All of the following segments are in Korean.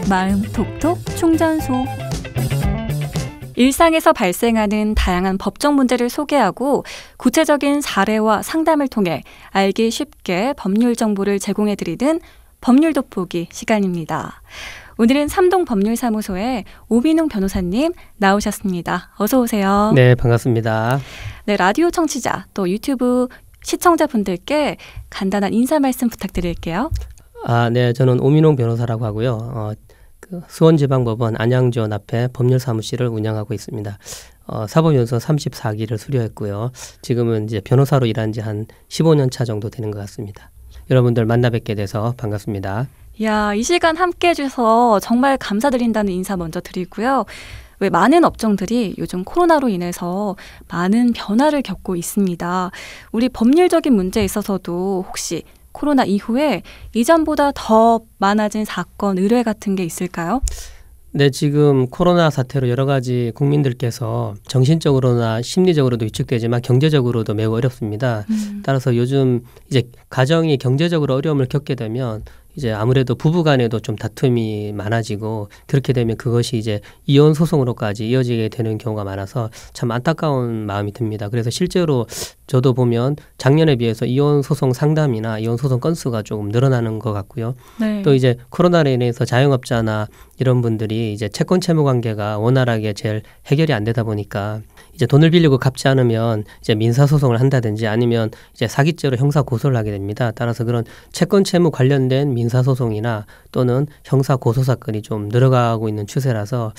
마음 톡톡 충전소. 일상에서 발생하는 다양한 법적 문제를 소개하고 구체적인 사례와 상담을 통해 알기 쉽게 법률 정보를 제공해드리는 법률 돋보기 시간입니다. 오늘은 삼동법률사무소의 오민웅 변호사님 나오셨습니다. 어서 오세요. 네, 반갑습니다. 네, 라디오 청취자 또 유튜브 시청자분들께 간단한 인사 말씀 부탁드릴게요. 네, 저는 오민웅 변호사라고 하고요. 수원지방법원 안양지원 앞에 법률사무실을 운영하고 있습니다. 사법연수원 34기를 수료했고요. 지금은 이제 변호사로 일한 지 한 15년 차 정도 되는 것 같습니다. 여러분들 만나 뵙게 돼서 반갑습니다. 야, 이 시간 함께 해주셔서 정말 감사드린다는 인사 먼저 드리고요. 왜 많은 업종들이 요즘 코로나로 인해서 많은 변화를 겪고 있습니다. 우리 법률적인 문제에 있어서도 혹시 코로나 이후에 이전보다 더 많아진 사건, 의뢰 같은 게 있을까요? 네, 지금 코로나 사태로 여러 가지 국민들께서 정신적으로나 심리적으로도 위축되지만 경제적으로도 매우 어렵습니다. 따라서 요즘 이제 가정이 경제적으로 어려움을 겪게 되면 이제 아무래도 부부 간에도 좀 다툼이 많아지고 그렇게 되면 그것이 이제 이혼 소송으로까지 이어지게 되는 경우가 많아서 참 안타까운 마음이 듭니다. 그래서 실제로 저도 보면 작년에 비해서 이혼 소송 상담이나 이혼 소송 건수가 조금 늘어나는 것 같고요. 네. 또 이제 코로나로 인해서 자영업자나 이런 분들이 이제 채권 채무 관계가 원활하게 제일 해결이 안 되다 보니까 이제 돈을 빌리고 갚지 않으면 이제 민사 소송을 한다든지 아니면 이제 사기죄로 형사 고소를 하게 됩니다. 따라서 그런 채권 채무 관련된 민사 소송이나 또는 형사 고소 사건이 좀 늘어가고 있는 추세라서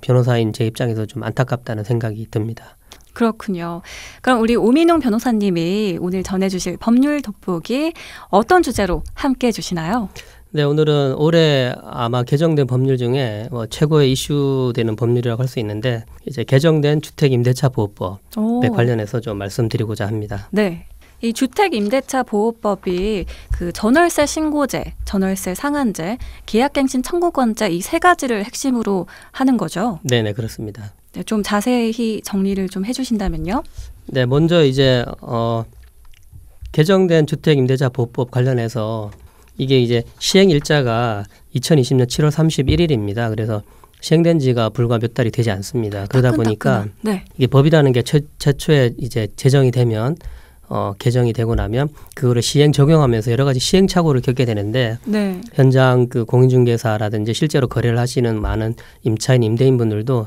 변호사인 제 입장에서 좀 안타깝다는 생각이 듭니다. 그렇군요. 그럼 우리 오민웅 변호사님이 오늘 전해주실 법률 돋보기 어떤 주제로 함께 해주시나요? 네, 오늘은 올해 아마 개정된 법률 중에 최고의 이슈되는 법률이라고 할 수 있는데 이제 개정된 주택임대차보호법에 관련해서 좀 말씀드리고자 합니다. 네. 이 주택임대차보호법이 그 전월세 신고제, 전월세 상한제, 계약갱신 청구권제 이 세 가지를 핵심으로 하는 거죠? 네네, 그렇습니다. 네, 좀 자세히 정리를 좀 해주신다면요? 네, 먼저 이제 개정된 주택임대차보호법 관련해서 이게 이제 시행 일자가 2020년 7월 31일입니다. 그래서 시행된 지가 불과 몇 달이 되지 않습니다. 그러다 보니까 네. 이게 법이라는 게 최초에 이제 제정이 되면 개정이 되고 나면 그거를 시행 적용하면서 여러 가지 시행착오를 겪게 되는데 네. 현장 그 공인중개사라든지 실제로 거래를 하시는 많은 임차인, 임대인분들도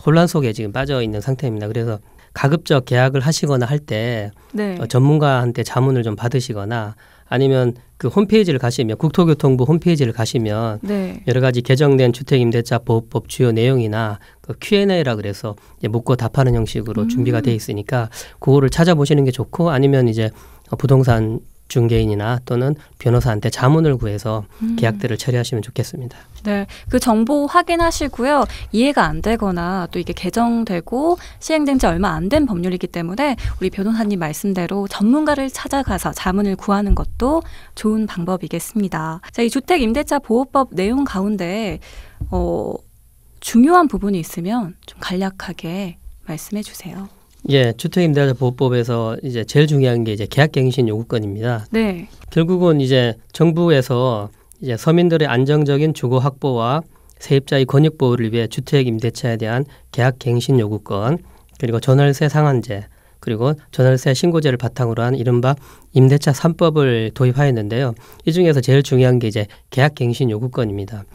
혼란 속에 지금 빠져 있는 상태입니다. 그래서 가급적 계약을 하시거나 할 때 네. 전문가한테 자문을 좀 받으시거나 아니면 그 홈페이지를 가시면 국토교통부 홈페이지를 가시면 네. 여러 가지 개정된 주택임대차보호법 주요 내용이나 그 Q&A라 그래서 이제 묻고 답하는 형식으로 준비가 돼 있으니까 그거를 찾아보시는 게 좋고 아니면 이제 부동산 중개인이나 또는 변호사한테 자문을 구해서 계약들을 처리하시면 좋겠습니다. 네, 그 정보 확인하시고요. 이해가 안 되거나 또 이게 개정되고 시행된 지 얼마 안 된 법률이기 때문에 우리 변호사님 말씀대로 전문가를 찾아가서 자문을 구하는 것도 좋은 방법이겠습니다. 자, 이 주택임대차보호법 내용 가운데 중요한 부분이 있으면 좀 간략하게 말씀해 주세요. 예, 주택임대차보호법에서 이제 제일 중요한 게 이제 계약갱신 요구권입니다. 네. 결국은 이제 정부에서 이제 서민들의 안정적인 주거 확보와 세입자의 권익 보호를 위해 주택임대차에 대한 계약갱신 요구권, 그리고 전월세 상한제, 그리고 전월세 신고제를 바탕으로 한 이른바 임대차 3법을 도입하였는데요. 이 중에서 제일 중요한 게 이제 계약갱신 요구권입니다.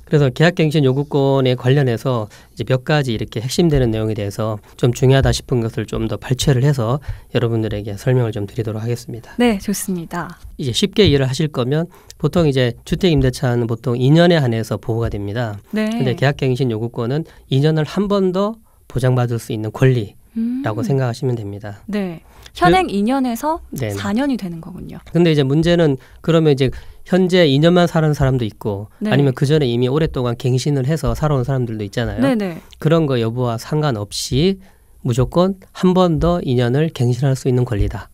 그래서 계약갱신 요구권에 관련해서 이제 몇 가지 이렇게 핵심되는 내용에 대해서 좀 중요하다 싶은 것을 좀 더 발췌를 해서 여러분들에게 설명을 좀 드리도록 하겠습니다. 네, 좋습니다. 이제 쉽게 이해를 하실 거면 보통 이제 주택임대차는 보통 2년에 한해서 보호가 됩니다. 네. 근데 계약갱신 요구권은 2년을 한 번 더 보장받을 수 있는 권리라고 생각하시면 됩니다. 네. 현행 2년에서 네네. 4년이 되는 거군요. 근데 이제 문제는 그러면 이제 현재 2년만 사는 사람도 있고 네. 아니면 그전에 이미 오랫동안 갱신을 해서 살아온 사람들도 있잖아요. 네네. 그런 거 여부와 상관없이 무조건 한 번 더 2년을 갱신할 수 있는 권리다.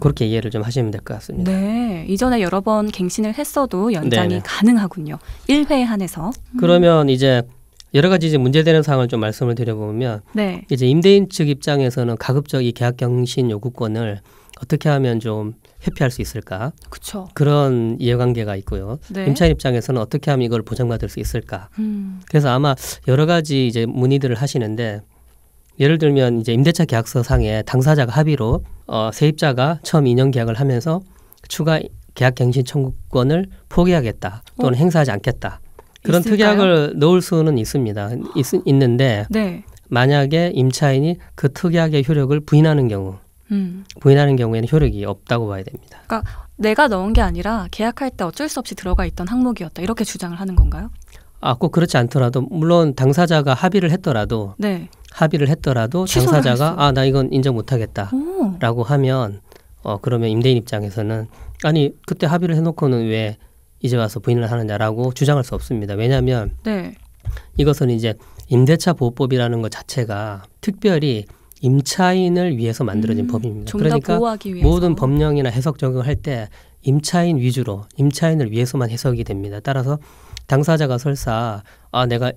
그렇게 이해를 좀 하시면 될 것 같습니다. 네. 이전에 여러 번 갱신을 했어도 연장이 네네. 가능하군요. 1회에 한해서. 그러면 이제 여러 가지 이제 문제되는 사항을 좀 말씀을 드려보면 네. 이제 임대인 측 입장에서는 가급적 이 계약갱신 요구권을 어떻게 하면 좀 회피할 수 있을까? 그렇죠. 그런 이해관계가 있고요. 네. 임차인 입장에서는 어떻게 하면 이걸 보장받을 수 있을까? 그래서 아마 여러 가지 이제 문의들을 하시는데 예를 들면 이제 임대차 계약서 상에 당사자가 합의로 세입자가 처음 2년 계약을 하면서 추가 계약갱신 청구권을 포기하겠다 또는 행사하지 않겠다. 그런 있을까요? 특약을 넣을 수는 있습니다. 있는데 네. 만약에 임차인이 그 특약의 효력을 부인하는 경우에는 효력이 없다고 봐야 됩니다. 내가 넣은 게 아니라 계약할 때 어쩔 수 없이 들어가 있던 항목이었다. 이렇게 주장을 하는 건가요? 꼭 그렇지 않더라도 물론 당사자가 합의를 했더라도 네. 당사자가 나 이건 인정 못하겠다라고 하면 그러면 임대인 입장에서는 아니 그때 합의를 해놓고는 왜 이제 와서 부인을 하느냐라고 주장할 수 없습니다. 왜냐하면 네. 이것은 이제 임대차 보호법이라는 것 자체가 특별히 임차인을 위해서 만들어진 법입니다. 좀 더 그러니까 보호하기 위해서. 모든 법령이나 해석 적용을 할 때 임차인 위주로 임차인을 위해서만 해석이 됩니다. 따라서 당사자가 설사 내가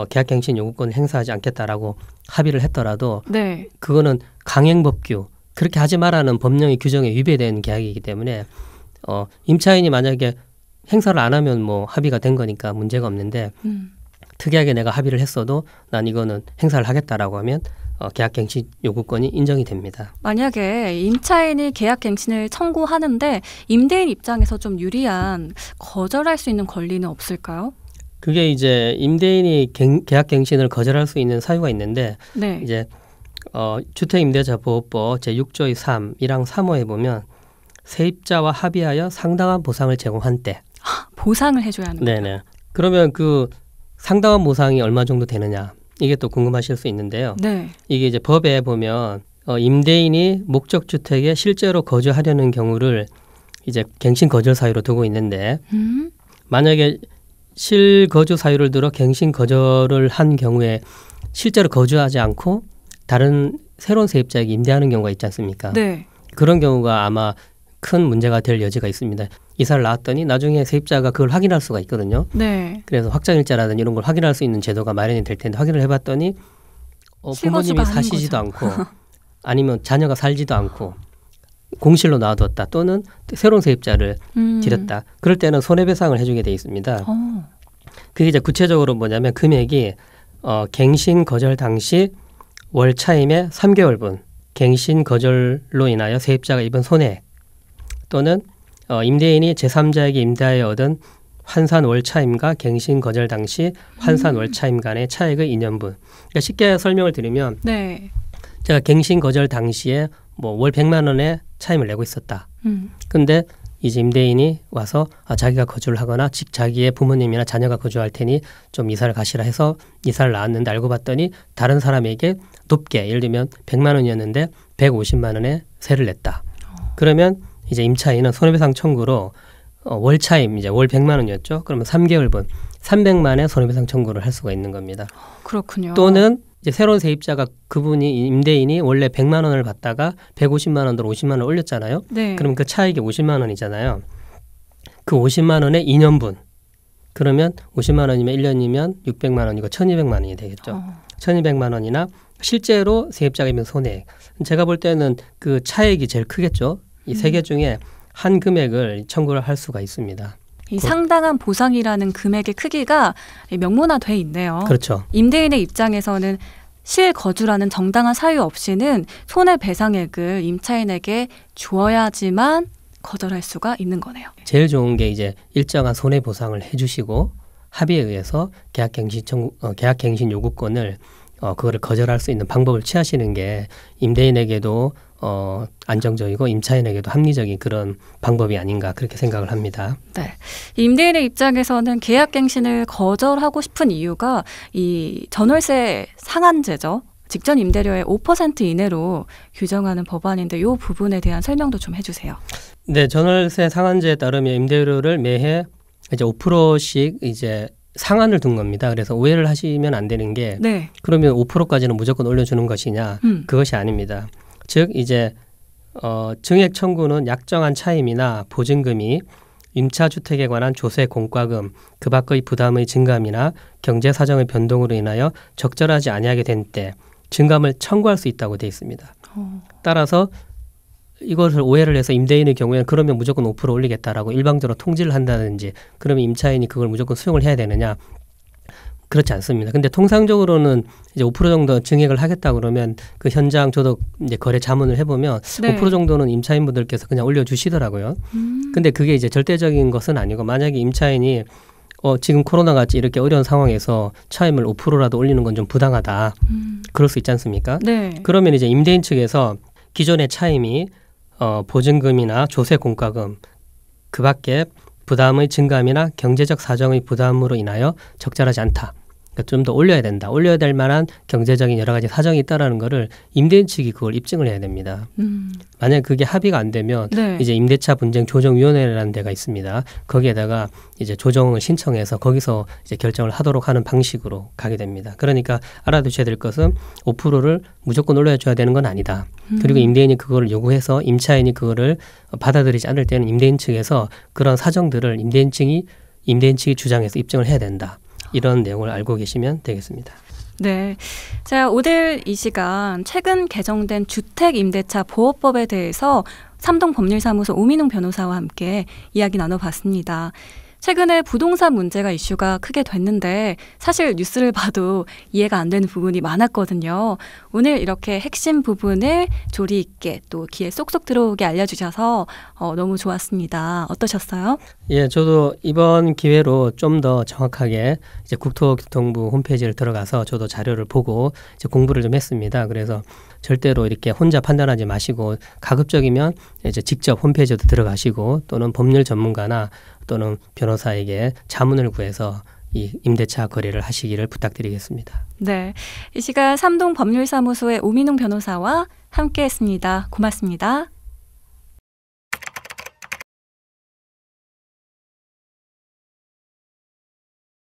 계약갱신 요구권을 행사하지 않겠다라고 합의를 했더라도 네. 그거는 강행법규 그렇게 하지 말라는 법령의 규정에 위배된 계약이기 때문에 임차인이 만약에 행사를 안 하면 뭐 합의가 된 거니까 문제가 없는데 특이하게 내가 합의를 했어도 난 이거는 행사를 하겠다라고 하면 계약갱신 요구권이 인정이 됩니다. 만약에 임차인이 계약갱신을 청구하는데 임대인 입장에서 좀 유리한 거절할 수 있는 권리는 없을까요? 그게 이제 임대인이 계약갱신을 거절할 수 있는 사유가 있는데 네. 이제 주택임대차보호법 제6조의 3, 1항 3호에 보면 세입자와 합의하여 상당한 보상을 제공한 때 보상을 해줘야 하는 거예요. 네네. 그러면 그 상당한 보상이 얼마 정도 되느냐 이게 또 궁금하실 수 있는데요. 네. 이게 이제 법에 보면 임대인이 목적주택에 실제로 거주하려는 경우를 이제 갱신 거절 사유로 두고 있는데 만약에 실거주 사유를 들어 갱신 거절을 한 경우에 실제로 거주하지 않고 다른 새로운 세입자에게 임대하는 경우가 있지 않습니까? 네. 그런 경우가 아마 큰 문제가 될 여지가 있습니다. 이사를 나왔더니 나중에 세입자가 그걸 확인할 수가 있거든요. 네. 그래서 확정일자라든지 이런 걸 확인할 수 있는 제도가 마련이 될 텐데 확인을 해봤더니 부모님이 사시지도 않고 아니면 자녀가 살지도 않고 공실로 놔뒀다 또는 새로운 세입자를 들였다. 그럴 때는 손해배상을 해주게 돼 있습니다. 그게 이제 구체적으로 뭐냐면 금액이 갱신 거절 당시 월 차임의 3개월분 갱신 거절로 인하여 세입자가 입은 손해 또는 임대인이 제3자에게 임대하여 얻은 환산 월 차임과 갱신 거절 당시 환산 월 차임 간의 차액의 2년분. 그러니까 쉽게 설명을 드리면 네. 제가 갱신 거절 당시에 뭐 월 100만 원의 차임을 내고 있었다. 근데 이제 임대인이 와서 자기가 거주를 하거나 자기의 부모님이나 자녀가 거주할 테니 좀 이사를 가시라 해서 이사를 나왔는데 알고 봤더니 다른 사람에게 높게 예를 들면 100만 원이었는데 150만 원의 세를 냈다. 그러면 이제 임차인은 손해배상 청구로 월 차임 이제 월 100만 원이었죠. 그러면 3개월분 300만의 손해배상 청구를 할 수가 있는 겁니다. 그렇군요. 또는 이제 새로운 세입자가 그분이 임대인이 원래 100만 원을 받다가 150만 원으로 50만 원을 올렸잖아요. 네. 그럼 그 차익이 50만 원이잖아요. 그 50만 원의 2년분. 그러면 50만 원이면 1년이면 600만 원이고 1200만 원이 되겠죠. 1200만 원이나 실제로 세입자가 입은 손해액. 제가 볼 때는 그 차액이 제일 크겠죠. 이 세 개 중에 한 금액을 청구를 할 수가 있습니다. 이 상당한 보상이라는 금액의 크기가 명문화돼 있네요. 그렇죠. 임대인의 입장에서는 실거주라는 정당한 사유 없이는 손해배상액을 임차인에게 주어야지만 거절할 수가 있는 거네요. 제일 좋은 게 이제 일정한 손해보상을 해주시고 합의에 의해서 계약갱신 요구권을 그거를 거절할 수 있는 방법을 취하시는 게 임대인에게도 안정적이고 임차인에게도 합리적인 그런 방법이 아닌가 그렇게 생각을 합니다. 네, 임대인의 입장에서는 계약갱신을 거절하고 싶은 이유가 이 전월세 상한제죠. 직전 임대료의 5% 이내로 규정하는 법안인데 이 부분에 대한 설명도 좀 해주세요. 네, 전월세 상한제에 따르면 임대료를 매해 이제 5%씩 이제 상한을 둔 겁니다. 그래서 오해를 하시면 안 되는 게 네. 그러면 5%까지는 무조건 올려주는 것이냐? 그것이 아닙니다. 즉 이제 증액 청구는 약정한 차임이나 보증금이 임차 주택에 관한 조세 공과금, 그 밖의 부담의 증감이나 경제 사정의 변동으로 인하여 적절하지 아니하게 된 때 증감을 청구할 수 있다고 되어 있습니다. 따라서 이것을 오해를 해서 임대인의 경우에는 그러면 무조건 5% 올리겠다라고 일방적으로 통지를 한다든지 그러면 임차인이 그걸 무조건 수용을 해야 되느냐? 그렇지 않습니다. 근데 통상적으로는 이제 5% 정도 증액을 하겠다 그러면 그 현장 저도 이제 거래 자문을 해보면 네. 5% 정도는 임차인분들께서 그냥 올려주시더라고요. 근데 그게 이제 절대적인 것은 아니고 만약에 임차인이 지금 코로나 같이 이렇게 어려운 상황에서 차임을 5%라도 올리는 건 좀 부당하다. 그럴 수 있지 않습니까? 네. 그러면 이제 임대인 측에서 기존의 차임이 보증금이나 조세 공과금 그 밖에 부담의 증감이나 경제적 사정의 부담으로 인하여 적절하지 않다. 그러니까 좀 더 올려야 된다. 올려야 될 만한 경제적인 여러 가지 사정이 있다라는 거를 임대인 측이 그걸 입증을 해야 됩니다. 만약에 그게 합의가 안 되면 네. 이제 임대차 분쟁 조정위원회라는 데가 있습니다. 거기에다가 이제 조정을 신청해서 거기서 이제 결정을 하도록 하는 방식으로 가게 됩니다. 그러니까 알아두셔야 될 것은 5%를 무조건 올려줘야 되는 건 아니다. 그리고 임대인이 그거를 요구해서 임차인이 그거를 받아들이지 않을 때는 임대인 측에서 그런 사정들을 임대인 측이 주장해서 입증을 해야 된다. 이런 내용을 알고 계시면 되겠습니다. 네. 자, 오늘 이 시간 최근 개정된 주택임대차 보호법에 대해서 삼동법률사무소 오민웅 변호사와 함께 이야기 나눠봤습니다. 최근에 부동산 문제가 이슈가 크게 됐는데 사실 뉴스를 봐도 이해가 안 되는 부분이 많았거든요. 오늘 이렇게 핵심 부분을 조리 있게 또 귀에 쏙쏙 들어오게 알려주셔서 너무 좋았습니다. 어떠셨어요? 예, 저도 이번 기회로 좀 더 정확하게 이제 국토교통부 홈페이지를 들어가서 저도 자료를 보고 이제 공부를 좀 했습니다. 그래서 절대로 이렇게 혼자 판단하지 마시고 가급적이면 이제 직접 홈페이지에도 들어가시고 또는 법률 전문가나 또는 변호사에게 자문을 구해서 이 임대차 거래를 하시기를 부탁드리겠습니다. 네, 이 시간 삼동법률사무소의 오민웅 변호사와 함께했습니다. 고맙습니다.